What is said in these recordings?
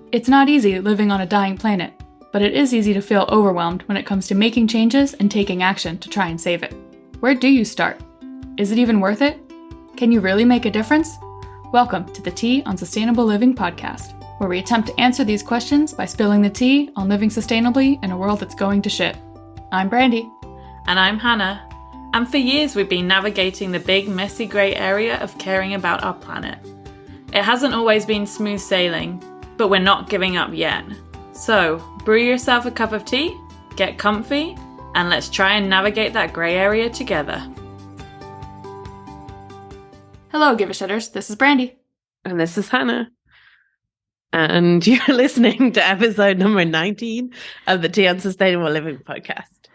It's not easy living on a dying planet, but it is easy to feel overwhelmed when it comes to making changes and taking action to try and save it. Where do you start? Is it even worth it? Can you really make a difference? Welcome to the Tea on Sustainable Living podcast, where we attempt to answer these questions by spilling the tea on living sustainably in a world that's going to shit. I'm Brandee. And I'm Hannah. And for years we've been navigating the big, messy grey area of caring about our planet. It hasn't always been smooth sailing, but we're not giving up yet. So, brew yourself a cup of tea, get comfy, and let's try and navigate that grey area together. Hello, Give-A-Shitters. This is Brandee. And this is Hannah. And you're listening to episode number 19 of the Tea on Sustainable Living podcast.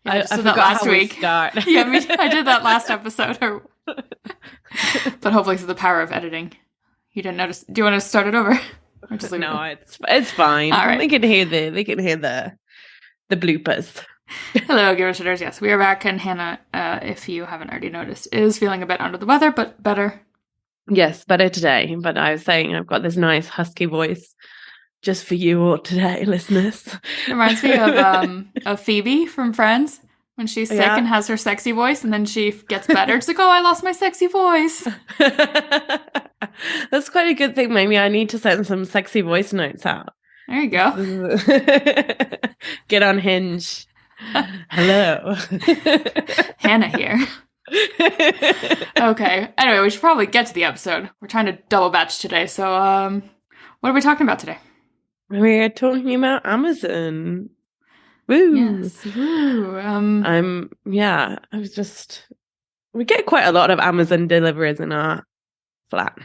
Yeah, I forgot that last week. Yeah, I did that last episode. But hopefully through the power of editing. You didn't notice. Do you want to start it over? Or just leave no, it's fine. All right. They can hear the bloopers. Hello, Give-A-Shitters. Yes, we are back, and Hannah, if you haven't already noticed, is feeling a bit under the weather, but better. Yes, better today. But I was saying I've got this nice husky voice just for you all today, listeners. It reminds me of Phoebe from Friends when she's sick and has her sexy voice, and then she gets better. It's like, oh, I lost my sexy voice. That's quite a good thing. Maybe I need to send some sexy voice notes out. There you go. Get on Hinge. Hello. Hannah here. Okay. Anyway, we should probably get to the episode. We're trying to double batch today. So, what are we talking about today? We're talking about Amazon. Woo. Yes. Woo. We get quite a lot of Amazon deliveries in our flat.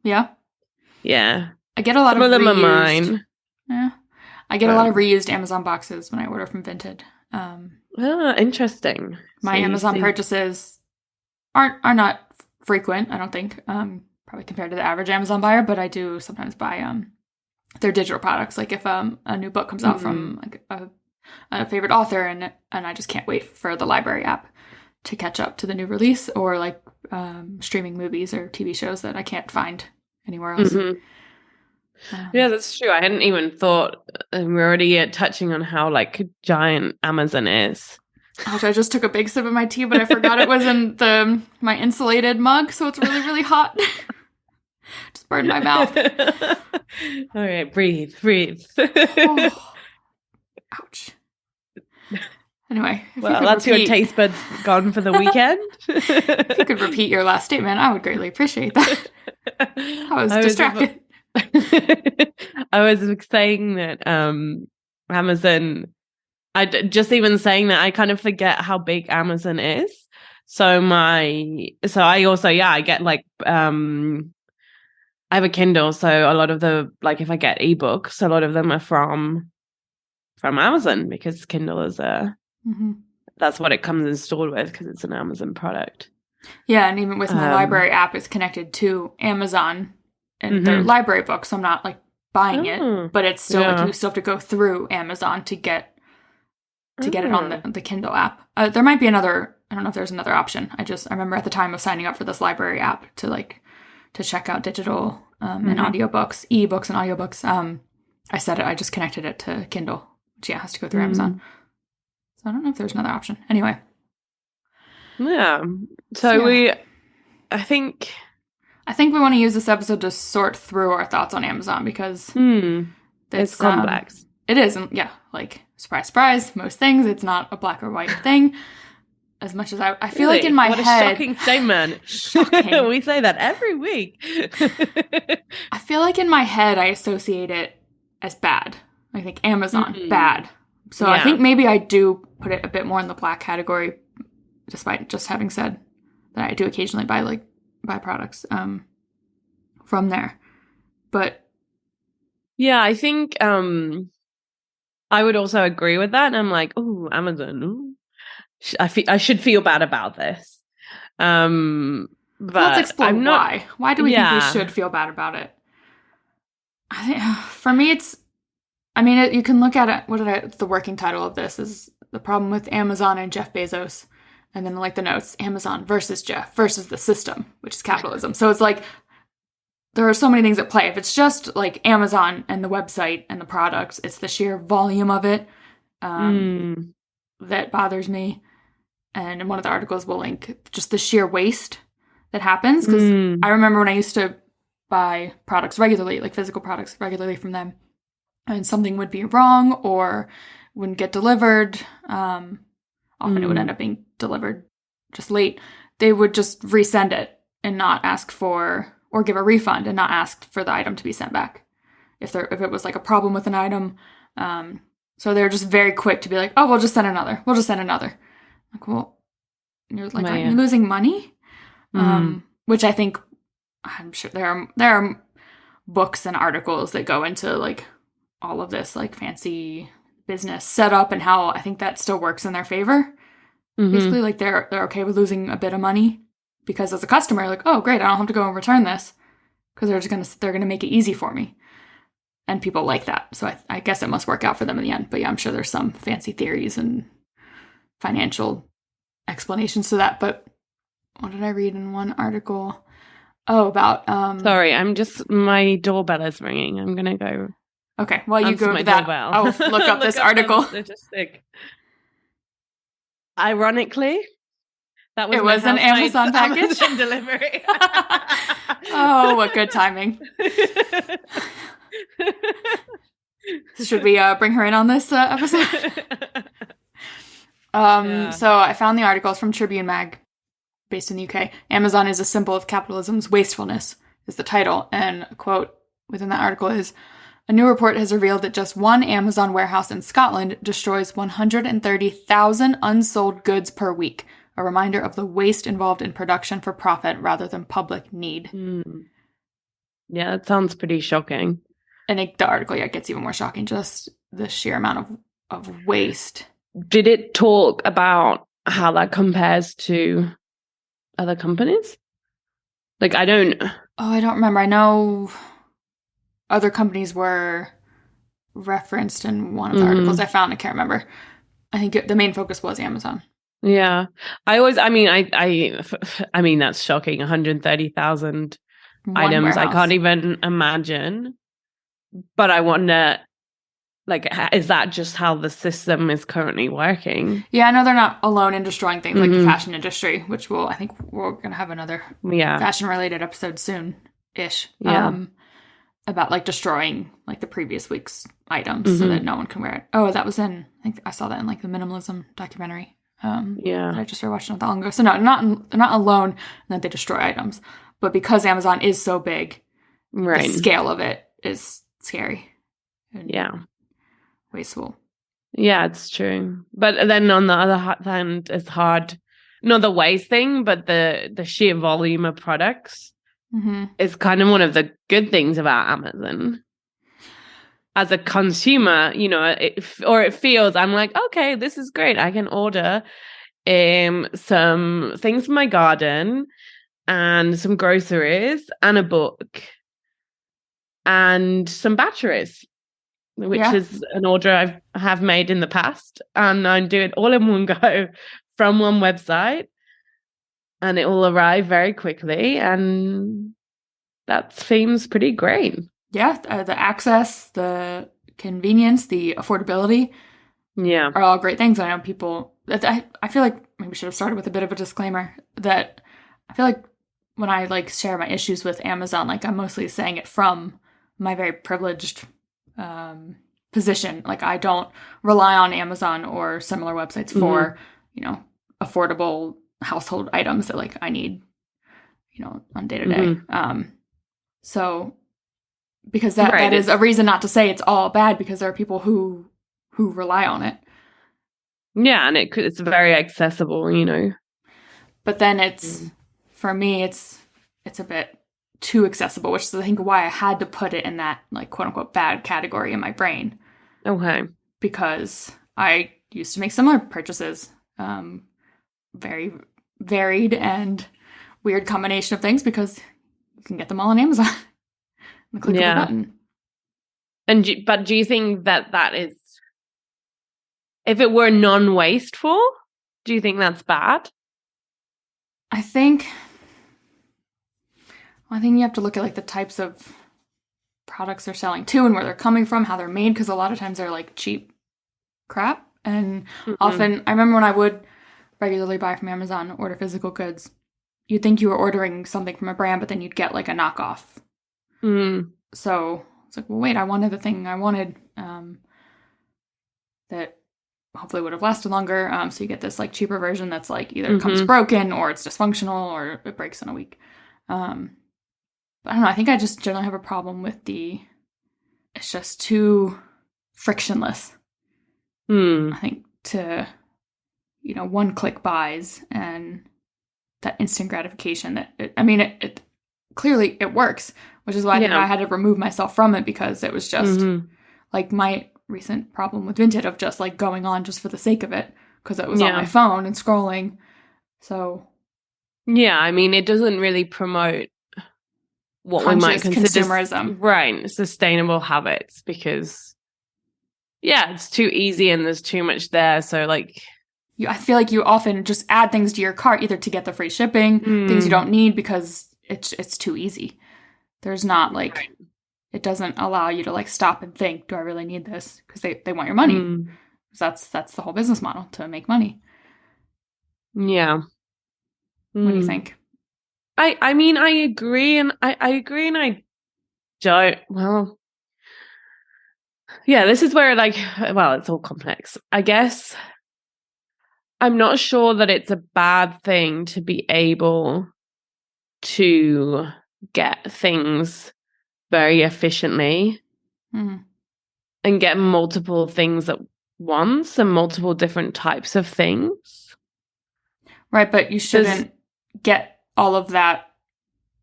Yeah. Yeah. I get a lot Some of them reused. are mine. Yeah. I get a lot of reused Amazon boxes when I order from Vinted. Interesting. My Amazon purchases are not frequent, I don't think, probably compared to the average Amazon buyer, but I do sometimes buy their digital products. Like if a new book comes out from like a favorite author, and I just can't wait for the library app to catch up to the new release, or like streaming movies or TV shows that I can't find anywhere else. Yeah, that's true. I hadn't even thought, and we're already touching on how like giant Amazon is. Gosh, I just took a big sip of my tea, but I forgot it was in my insulated mug, so it's really, really hot. Just burned my mouth. All right, breathe. Oh. Ouch. Anyway. Well, that's your taste buds gone for the weekend. If you could repeat your last statement, I would greatly appreciate that. I was distracted. I was saying that Amazon, just even saying that, I kind of forget how big Amazon is. So I also, I get like, I have a Kindle. So a lot of the, like if I get ebooks, a lot of them are from Amazon, because Kindle is that's what it comes installed with, because it's an Amazon product. Yeah. And even with my library app, it's connected to Amazon and their library books. So I'm not like buying it, but it's still like you still have to go through Amazon to get it on the Kindle app. There might be another, I don't know if there's another option. I remember at the time of signing up for this library app to check out digital and audiobooks, ebooks and audiobooks. I just connected it to Kindle, which has to go through Amazon. So I don't know if there's another option. Anyway. Yeah. So I think we want to use this episode to sort through our thoughts on Amazon, because it's complex. It is. And like, surprise, surprise, most things, it's not a black or white thing. As much as I feel like in my head. What a shocking statement. Shocking. We say that every week. I feel like in my head, I associate it as bad. I think Amazon, bad. So I think maybe I do put it a bit more in the black category, despite just having said that I do occasionally buy products from there. But yeah, I think I would also agree with that. And I'm like, oh, Amazon. Ooh. I should feel bad about this. But let's explore why. Why do we think we should feel bad about it? I think for me, you can look at it. The working title of this is The Problem with Amazon and Jeff Bezos. And then like the notes, Amazon versus Jeff versus the system, which is capitalism. So it's like there are so many things at play. If it's just like Amazon and the website and the products, it's the sheer volume of it that bothers me. And in one of the articles we'll link just the sheer waste that happens. Because I remember when I used to buy products regularly, like physical products regularly from them, and something would be wrong or wouldn't get delivered. Often it would end up being delivered just late. They would just resend it and not ask for, or give a refund and not ask for the item to be sent back if it was like a problem with an item. So they're just very quick to be like, oh, we'll just send another. Like, well, you're like, aren't you losing money? Which I think, I'm sure there are books and articles that go into like all of this like fancy business setup and how I think that still works in their favor. Basically, like they're okay with losing a bit of money because as a customer, like, oh great, I don't have to go and return this because they're gonna make it easy for me, and people like that. So I guess it must work out for them in the end. But yeah, I'm sure there's some fancy theories and financial explanations to that. But what did I read in one article? Oh, about Sorry, my doorbell is ringing. I'm gonna go. Okay, well you go to that. I'll look up this article. Ironically, it was an Amazon package. Amazon delivery. Oh, what good timing! Should we bring her in on this episode? So I found the articles from Tribune Mag, based in the UK. Amazon is a symbol of capitalism's wastefulness, is the title. And a quote within that article is, a new report has revealed that just one Amazon warehouse in Scotland destroys 130,000 unsold goods per week. A reminder of the waste involved in production for profit rather than public need. Yeah, that sounds pretty shocking. And the article, gets even more shocking. Just the sheer amount of waste. Did it talk about how that compares to other companies? Like, I don't remember. I know other companies were referenced in one of the articles I found. I can't remember. I think the main focus was Amazon. Yeah. I mean, that's shocking. 130,000 items. Warehouse. I can't even imagine. But I wonder, like, is that just how the system is currently working? Yeah, I know they're not alone in destroying things like the fashion industry, which I think we're going to have another fashion-related episode soon-ish. Yeah. About, like, destroying, like, the previous week's items so that no one can wear it. Oh, that was I think I saw that in, like, the minimalism documentary. That I just rewatched not that long ago. So no, they're not alone in that they destroy items. But because Amazon is so big, the scale of it is scary. And wasteful. Yeah, it's true. But then on the other hand, it's hard. Not the waste thing, but the sheer volume of products is kind of one of the good things about Amazon. As a consumer, it feels, I'm like, okay, this is great. I can order some things for my garden and some groceries and a book and some batteries, which is an order I have made in the past. And I do it all in one go from one website and it will arrive very quickly. And that seems pretty great. Yeah, the access, the convenience, the affordability are all great things. I know people, I feel like maybe should have started with a bit of a disclaimer that I feel like when I like share my issues with Amazon, like I'm mostly saying it from my very privileged position. Like I don't rely on Amazon or similar websites for, affordable household items that like I need, on day to day. So because that is a reason not to say it's all bad, because there are people who rely on it. Yeah, and it's very accessible, But then for me, it's a bit too accessible, which is I think why I had to put it in that like quote unquote bad category in my brain. Okay. Because I used to make similar purchases, very varied and weird combination of things because you can get them all on Amazon. The click of a button. And but do you think that is, if it were non-wasteful, do you think that's bad? I think, I think you have to look at like the types of products they're selling too and where they're coming from, how they're made, because a lot of times they're like cheap crap. And often, I remember when I would regularly buy from Amazon, order physical goods, you'd think you were ordering something from a brand, but then you'd get like a knockoff. So it's like, well, wait, I wanted the thing I wanted that hopefully would have lasted longer. So you get this like cheaper version that's like either comes broken or it's dysfunctional or it breaks in a week. But I don't know. I think I just generally have a problem with it's just too frictionless. I think to, one-click buys and that instant gratification that, it clearly it works, which is why I think I had to remove myself from it, because it was just like my recent problem with Vinted of just like going on just for the sake of it because it was on my phone and scrolling. So it doesn't really promote what we might consider consumerism, right? Sustainable habits, because it's too easy and there's too much there. So like, I feel like you often just add things to your cart either to get the free shipping, things you don't need because it's too easy. There's not like it doesn't allow you to like stop and think, do I really need this? Because they want your money. Because that's the whole business model, to make money. Yeah. What do you think? I agree, and I agree, and I don't. Well, this is where it's all complex. I guess I'm not sure that it's a bad thing to be able to get things very efficiently and get multiple things at once and multiple different types of things. Right, but you shouldn't get all of that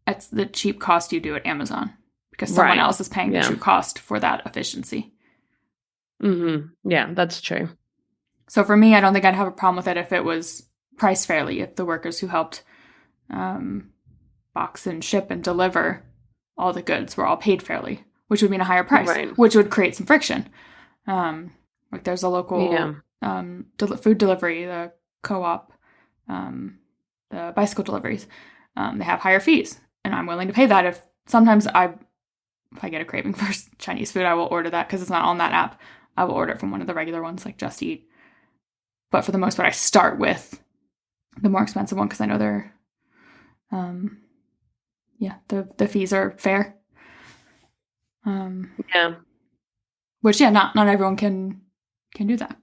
at the cheap cost you do at Amazon, because someone else is paying the true cost for that efficiency. Yeah, that's true. So for me, I don't think I'd have a problem with it if it was priced fairly, if the workers who helped box and ship and deliver all the goods were all paid fairly, which would mean a higher price, which would create some friction. Like there's a local food delivery, the co-op, the bicycle deliveries. They have higher fees, and I'm willing to pay that. If I get a craving for Chinese food, I will order that because it's not on that app. I will order it from one of the regular ones like Just Eat. But for the most part, I start with the more expensive one because I know they're, the fees are fair. Which not everyone can do that.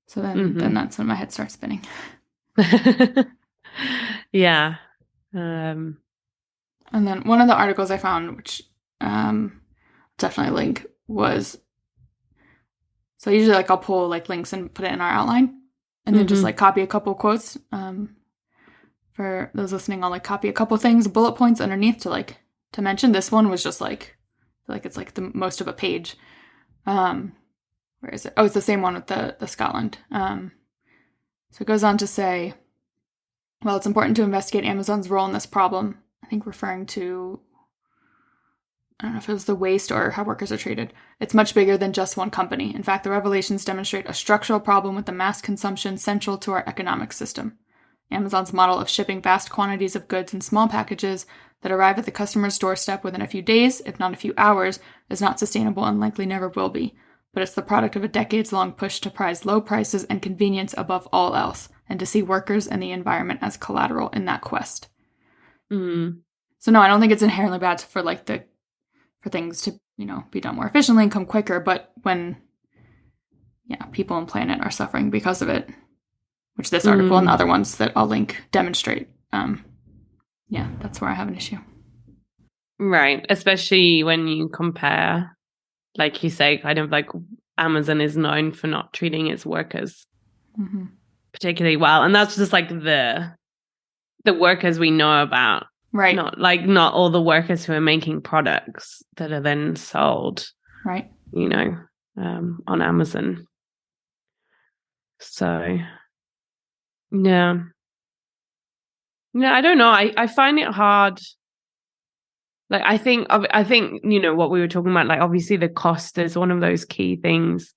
So then that's when my head starts spinning. And then one of the articles I found, which definitely link, was, so usually like I'll pull like links and put it in our outline and then just like copy a couple quotes. For those listening, I'll like copy a couple things, bullet points underneath to mention. This one was just like it's like the most of a page. Where is it? Oh, it's the same one with the Scotland. So it goes on to say, well, it's important to investigate Amazon's role in this problem. I think referring to, I don't know if it was the waste or how workers are treated. It's much bigger than just one company. In fact, the revelations demonstrate a structural problem with the mass consumption central to our economic system. Amazon's model of shipping vast quantities of goods in small packages that arrive at the customer's doorstep within a few days, if not a few hours, is not sustainable and likely never will be. But it's the product of a decades-long push to prize low prices and convenience above all else, and to see workers and the environment as collateral in that quest. So no, I don't think it's inherently bad for things to, be done more efficiently and come quicker, but when people and planet are suffering because of it, which this article and the other ones that I'll link demonstrate, that's where I have an issue. Right, especially when you compare, like you say, kind of like Amazon is known for not treating its workers particularly well, and that's just like the workers we know about, right? Not all the workers who are making products that are then sold, right? On Amazon. So, yeah, I don't know. I find it hard. Like, I think what we were talking about, like, obviously the cost is one of those key things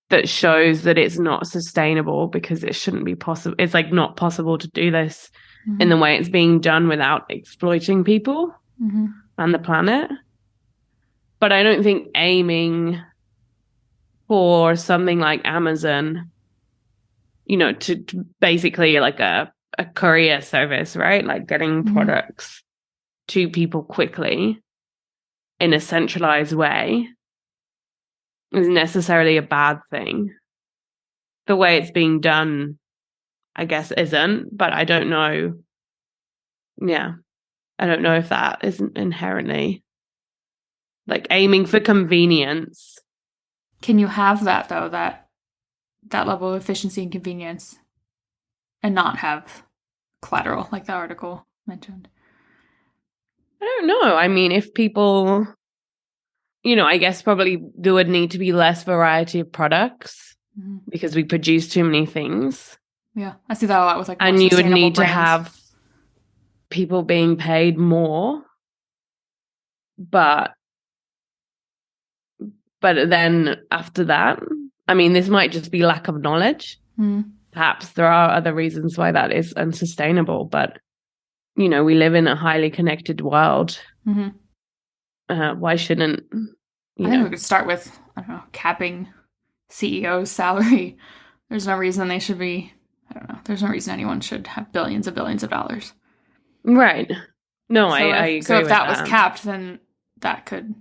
that shows that it's not sustainable, because it shouldn't be possible. It's like not possible to do this in the way it's being done without exploiting people and the planet. But I don't think aiming for something like Amazon, you know, to basically like a courier service, right? Like getting products to people quickly in a centralized way is necessarily a bad thing. The way it's being done, I guess, isn't, but I don't know. Yeah. I don't know if that isn't inherently like aiming for convenience. Can you have that though, that level of efficiency and convenience, and not have collateral like the article mentioned? I don't know. I mean, if people, you know, I guess probably there would need to be less variety of products because we produce too many things. Yeah, I see that a lot with like, and you would need brands. To have people being paid more, but then after that, I mean, this might just be lack of knowledge. Perhaps there are other reasons why that is unsustainable, but you know, we live in a highly connected world. Why shouldn't I think we could start with, I don't know, capping CEO's salary. There's no reason they should be, I don't know, there's no reason anyone should have billions of dollars. Right. No, so I agree. So if with that was capped, then that could,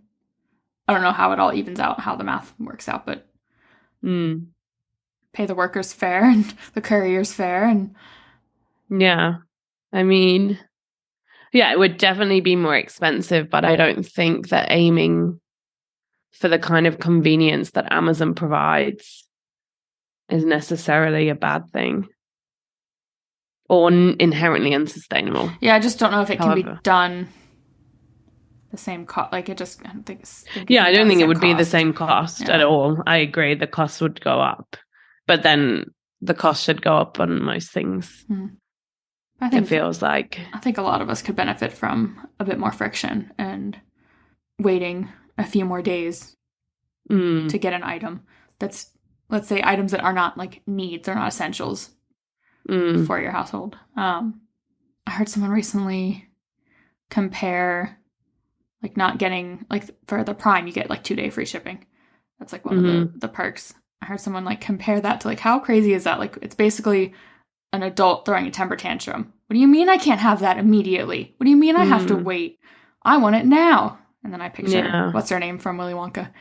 I don't know how it all evens out, how the math works out, but pay the workers fair and the couriers fair. And yeah, I mean, yeah, it would definitely be more expensive, but I don't think that aiming for the kind of convenience that Amazon provides is necessarily a bad thing or inherently unsustainable. Yeah, I just don't know if it can be done the same cost. Like, it just, I don't think it's... I don't think it would be the same cost at all. I agree. The cost would go up, but then the cost should go up on most things. I think it feels like. I think a lot of us could benefit from a bit more friction and waiting a few more days to get an item. That's, let's say, items that are not like needs or not essentials for your household. I heard someone recently compare, like, not getting, like, for the Prime, you get like 2-day free shipping. That's like one of the perks. I heard someone like compare that to like, how crazy is that? Like, it's basically an adult throwing a temper tantrum. What do you mean I can't have that immediately? What do you mean I have to wait? I want it now. And then I picture, what's her name from Willy Wonka?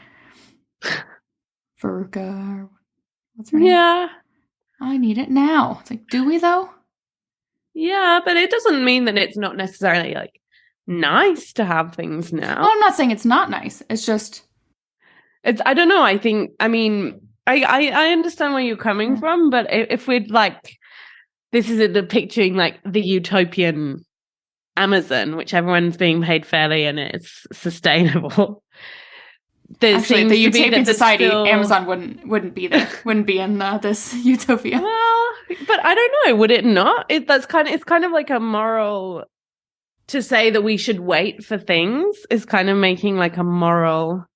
Veruca. What's her name? Yeah. I need it now. It's like, do we though? Yeah, but it doesn't mean that it's not necessarily like nice to have things now. Oh, I'm not saying it's not nice. It's just... I don't know. I understand where you're coming from, but if we'd like... This is depicting like the utopian Amazon, which everyone's being paid fairly and it's sustainable. Actually, the utopian society, Amazon wouldn't be there. Wouldn't be in this utopia. Well, but I don't know. Would it not? It's kind of like a moral to say that we should wait for things is kind of making like a moral.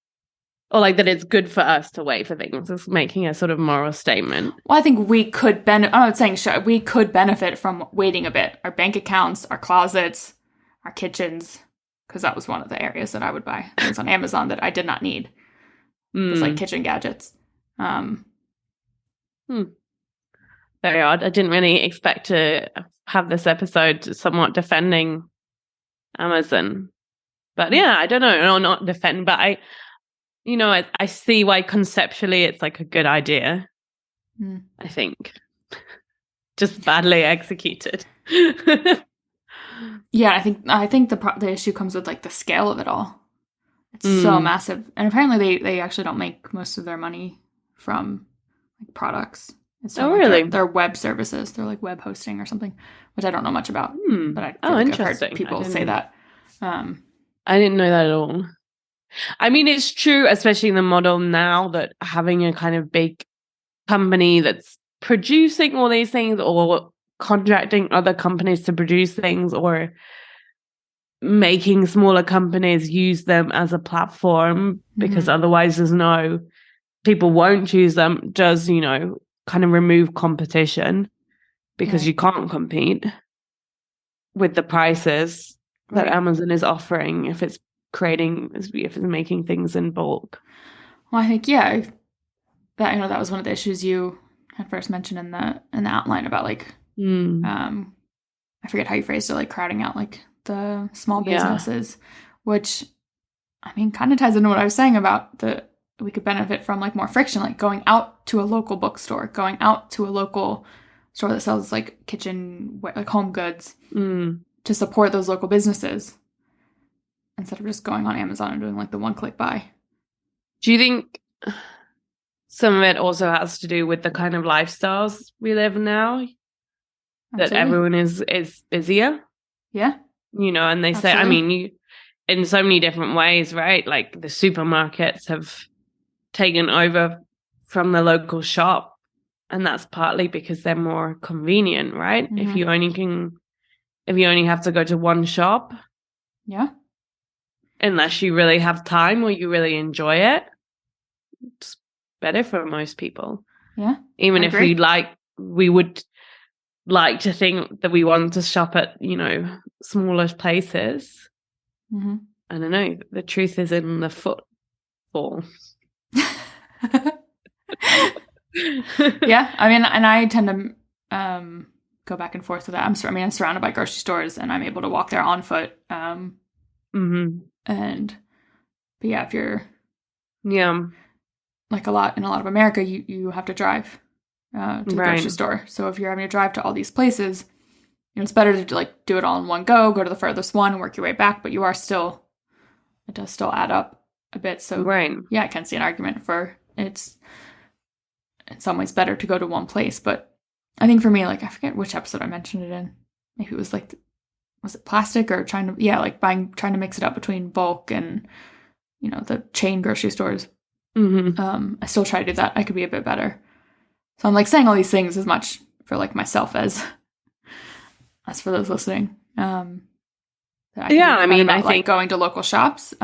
Or like that it's good for us to wait for things. It's making a sort of moral statement. Well, I think we could benefit. I'm not saying we could benefit from waiting a bit. Our bank accounts, our closets, our kitchens, because that was one of the areas that I would buy things on Amazon that I did not need. It was like kitchen gadgets. Very odd. I didn't really expect to have this episode somewhat defending Amazon. But yeah, I don't know. No, not defend, but I see why conceptually it's like a good idea. I think. Just badly executed. Yeah, I think the issue comes with like the scale of it all. It's so massive, and apparently they actually don't make most of their money from like products. It's really? They're web services. They're like web hosting or something, which I don't know much about. But I feel like I've heard people say that. I didn't know that at all. I mean, it's true, especially in the model now, that having a kind of big company that's producing all these things or contracting other companies to produce things or making smaller companies use them as a platform because otherwise people won't choose them, does, kind of remove competition because you can't compete. with the prices that Right. Amazon is offering if it's making things in bulk. Well, I think that was one of the issues you had first mentioned in the outline about like I forget how you phrased it, like crowding out like the small businesses, which I mean kind of ties into what I was saying about we could benefit from like more friction, like going out to a local bookstore, going out to a local store that sells like kitchen, like home goods to support those local businesses instead of just going on Amazon and doing like the one-click buy. Do you think some of it also has to do with the kind of lifestyles we live now? That Absolutely. everyone is busier? Yeah. And they say, I mean, in so many different ways, right? Like the supermarkets have taken over from the local shop, and that's partly because they're more convenient, right? Mm-hmm. If you only have to go to one shop, unless you really have time or you really enjoy it, it's better for most people. Yeah, even if we would like to think that we want to shop at smaller places. Mm-hmm. I don't know. The truth is in the footfall. Yeah, I mean, and I tend to go back and forth with that. I'm surrounded by grocery stores, and I'm able to walk there on foot. But yeah, if you're like in a lot of America, you have to drive to the grocery store. So if you're having to drive to all these places, it's better to like do it all in one go to the furthest one and work your way back. But it does still add up a bit. So yeah, I can see an argument for it's in some ways better to go to one place. But I think for me, like I forget which episode I mentioned it in. Maybe it was like, was it plastic or trying to mix it up between bulk and the chain grocery stores. I still try to do that. I could be a bit better. So I'm like saying all these things as much for like myself as for those listening. I think going to local shops.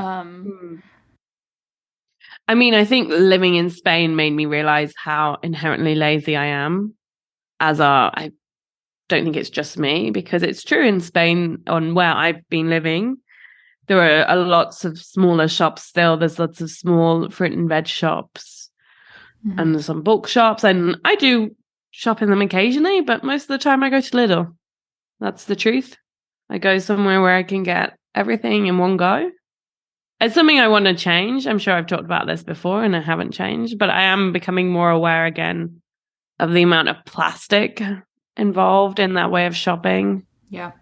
I mean, I think living in Spain made me realize how inherently lazy I am. I don't think it's just me, because it's true in Spain on where I've been living. There are lots of smaller shops still. There's lots of small fruit and veg shops and some bulk shops. And I do shop in them occasionally, but most of the time I go to Lidl. That's the truth. I go somewhere where I can get everything in one go. It's something I want to change. I'm sure I've talked about this before and I haven't changed, but I am becoming more aware again of the amount of plastic involved in that way of shopping. Yeah.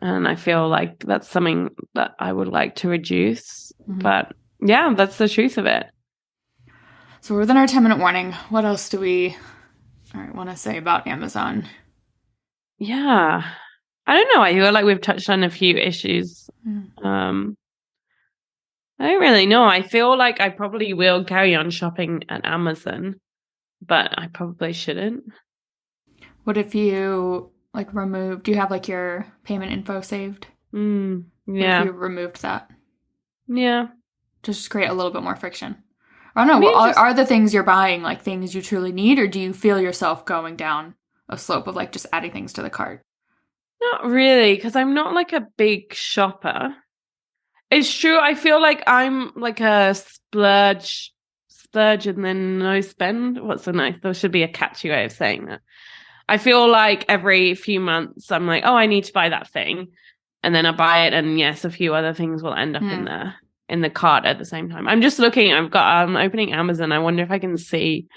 And I feel like that's something that I would like to reduce. But yeah, that's the truth of it. So we're within our 10-minute warning. What else do we want to say about Amazon? Yeah. I don't know. I feel like we've touched on a few issues. I don't really know. I feel like I probably will carry on shopping at Amazon, but I probably shouldn't. What if you do you have like your payment info saved? Yeah. What if you removed that? Yeah. Just create a little bit more friction. I don't know. Are the things you're buying like things you truly need, or do you feel yourself going down a slope of like just adding things to the cart? Not really, because I'm not like a big shopper. It's true. I feel like I'm like a splurge and then no spend. What's so nice? There should be a catchy way of saying that. I feel like every few months I'm like, oh, I need to buy that thing. And then I buy it. And yes, a few other things will end up in the cart at the same time. I'm just looking. I'm opening Amazon. I wonder if I can see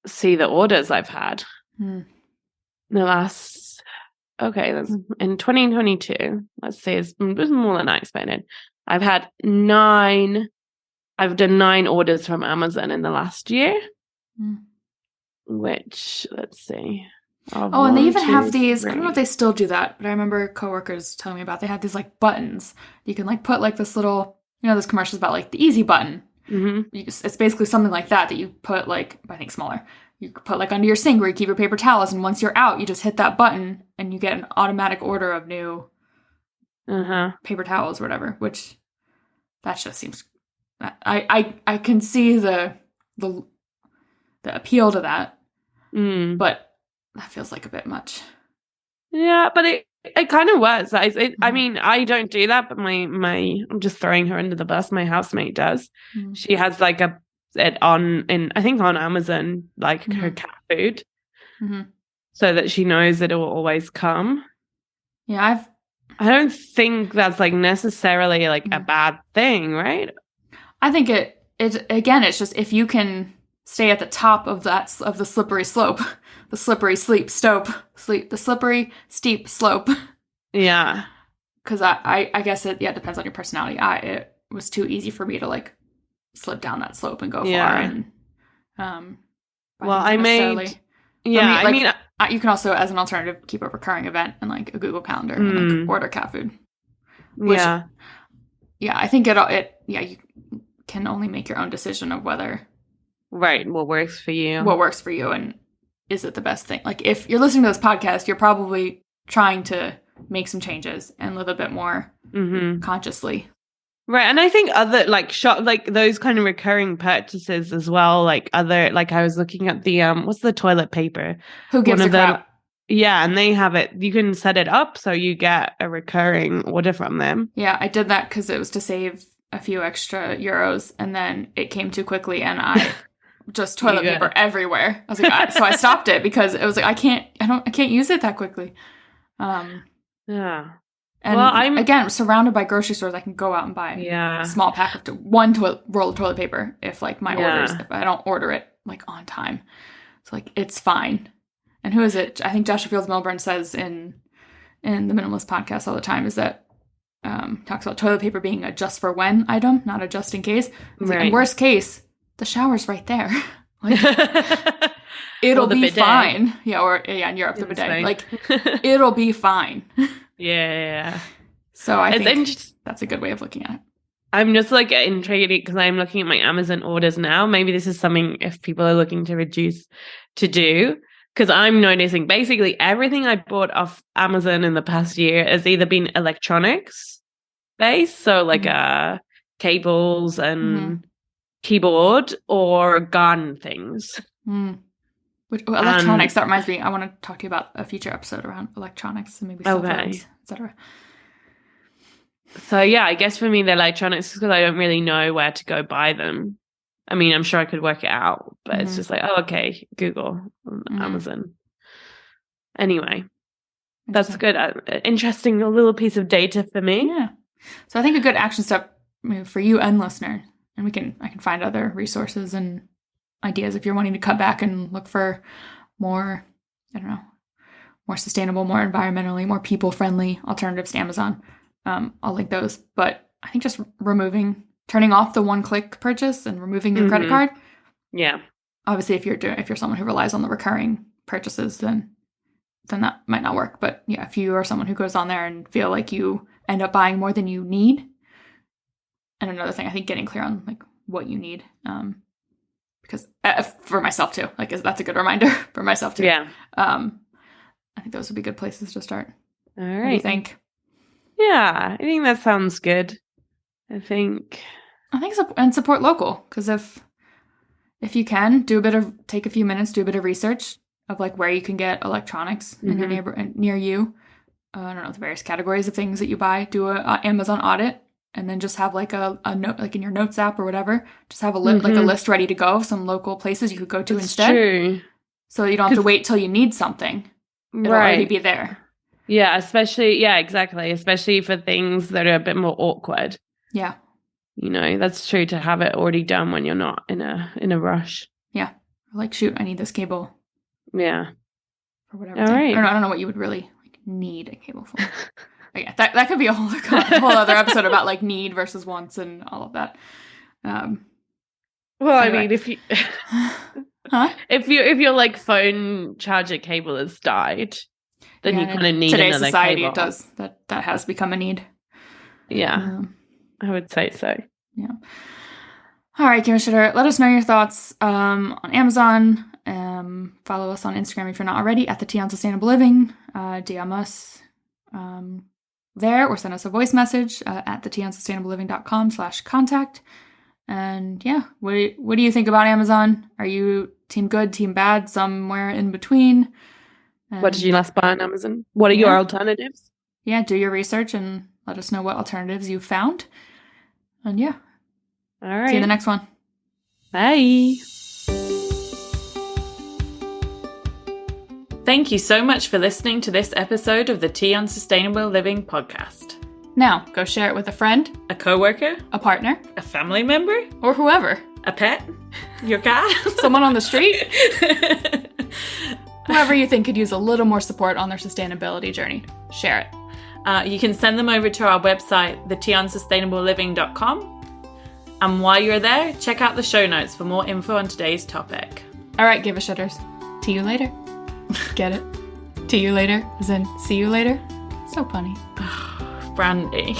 the orders I've had. That's in 2022. Let's see, it was more than I expected. I've done 9 orders from Amazon in the last year. Which, let's see. And they even have these, I don't know if they still do that, but I remember coworkers telling me about, they had these like buttons. You can like put like this little, those commercials about like the easy button. It's basically something like that you put like, I think smaller. You put like under your sink where you keep your paper towels, and once you're out, you just hit that button and you get an automatic order of new paper towels or whatever, which that just seems, I can see the appeal to that, but that feels like a bit much. Yeah, but It kind of was. I mean, I don't do that, but I'm just throwing her under the bus. My housemate does. She has like I think on Amazon, like her cat food, so that she knows that it will always come. Yeah, I don't think that's like necessarily like a bad thing, right? I think it again, it's just if you can stay at the top of the slippery slope, the slippery steep slope. Yeah. Because I guess it depends on your personality. It was too easy for me to like slip down that slope and go far. And you can also, as an alternative, keep a recurring event in like a Google Calendar and like order cat food. Which, I think you can only make your own decision of whether what works for you, and is it the best thing. Like if you're listening to this podcast, you're probably trying to make some changes and live a bit more consciously. Right. And I think other like those kind of recurring purchases as well, like other, like I was looking at the what's the toilet paper? Who gives a crap? Yeah, and they have it. You can set it up so you get a recurring order from them. Yeah, I did that because it was to save a few extra euros, and then it came too quickly, and I just toilet paper everywhere. I was like, so I stopped it because it was like I can't use it that quickly. Yeah. And I'm again surrounded by grocery stores. I can go out and buy a small pack of one roll of toilet paper if like my orders, if I don't order it like on time. So like it's fine. And who is it? I think Joshua Fields Milburn says in the Minimalist podcast all the time is that talks about toilet paper being a just for when item, not a just in case. Like, in worst case, the shower's right there. Like it'll be fine. Yeah, in Europe the bidet. Like it'll be fine. Yeah. So I think that's a good way of looking at it. I'm just like intrigued because I'm looking at my Amazon orders now. Maybe this is something if people are looking to reduce to do. Because I'm noticing basically everything I bought off Amazon in the past year has either been electronics based, so like cables and keyboard, or garden things. Electronics, that reminds me, I want to talk to you about a future episode around electronics and maybe cell phones, etc. So yeah, I guess for me the electronics is because I don't really know where to go buy them. I mean, I'm sure I could work it out, but it's just like, okay, Google, Amazon. Anyway, that's good. Interesting little piece of data for me. Yeah. So I think a good action step for you and listener, and I can find other resources and ideas if you're wanting to cut back and look for more, more sustainable, more environmentally, more people-friendly alternatives to Amazon. I'll link those. But I think just turning off the one-click purchase and removing your credit card. Yeah. Obviously, if you're someone who relies on the recurring purchases, then that might not work. But yeah, if you are someone who goes on there and feel like you end up buying more than you need, and another thing, I think getting clear on like what you need, because for myself too, like that's a good reminder for myself too. Yeah. I think those would be good places to start. All right. What do you think? Yeah, I think that sounds good. I think and support local, because if you can take a few minutes, do a bit of research of like where you can get electronics in your near you. I don't know, the various categories of things that you buy. Do a Amazon audit, and then just have like a note, like in your notes app or whatever. Just have a list ready to go of some local places you could go to instead. True. So you don't have to wait till you need something. It'll already be there. Yeah, exactly. Especially for things that are a bit more awkward. Yeah. That's true, to have it already done when you're not in a rush. Yeah. Like, shoot, I need this cable. Yeah. Or whatever. All right. I don't know what you would really need a cable for. But yeah, that could be a whole other episode about like need versus wants and all of that. Well, anyway. I mean, if you if your like phone charger cable has died, then you kind of need today's another society cable. It does. That has become a need. Yeah. I would say so. Yeah. All right, Give a Shitter. Let us know your thoughts on Amazon. Follow us on Instagram if you're not already at the Tea on Sustainable Living. DM us there, or send us a voice message at theteaonsustainableliving.com/contact. And yeah, what do you think about Amazon? Are you team good, team bad, somewhere in between? What did you last buy on Amazon? What are your alternatives? yeah, do your research and let us know what alternatives you found. And yeah. All right. See you in the next one. Bye. Thank you so much for listening to this episode of the Tea on Sustainable Living podcast. Now, go share it with a friend, A coworker, a partner, a family member, or whoever. a pet, your cat, Someone on the street. Whoever you think could use a little more support on their sustainability journey. Share it. You can send them over to our website, theteaonsustainableliving.com. And while you're there, check out the show notes for more info on today's topic. All right, give a shitters. See you later. Get it? See you later, as in see you later? So funny. Brandee.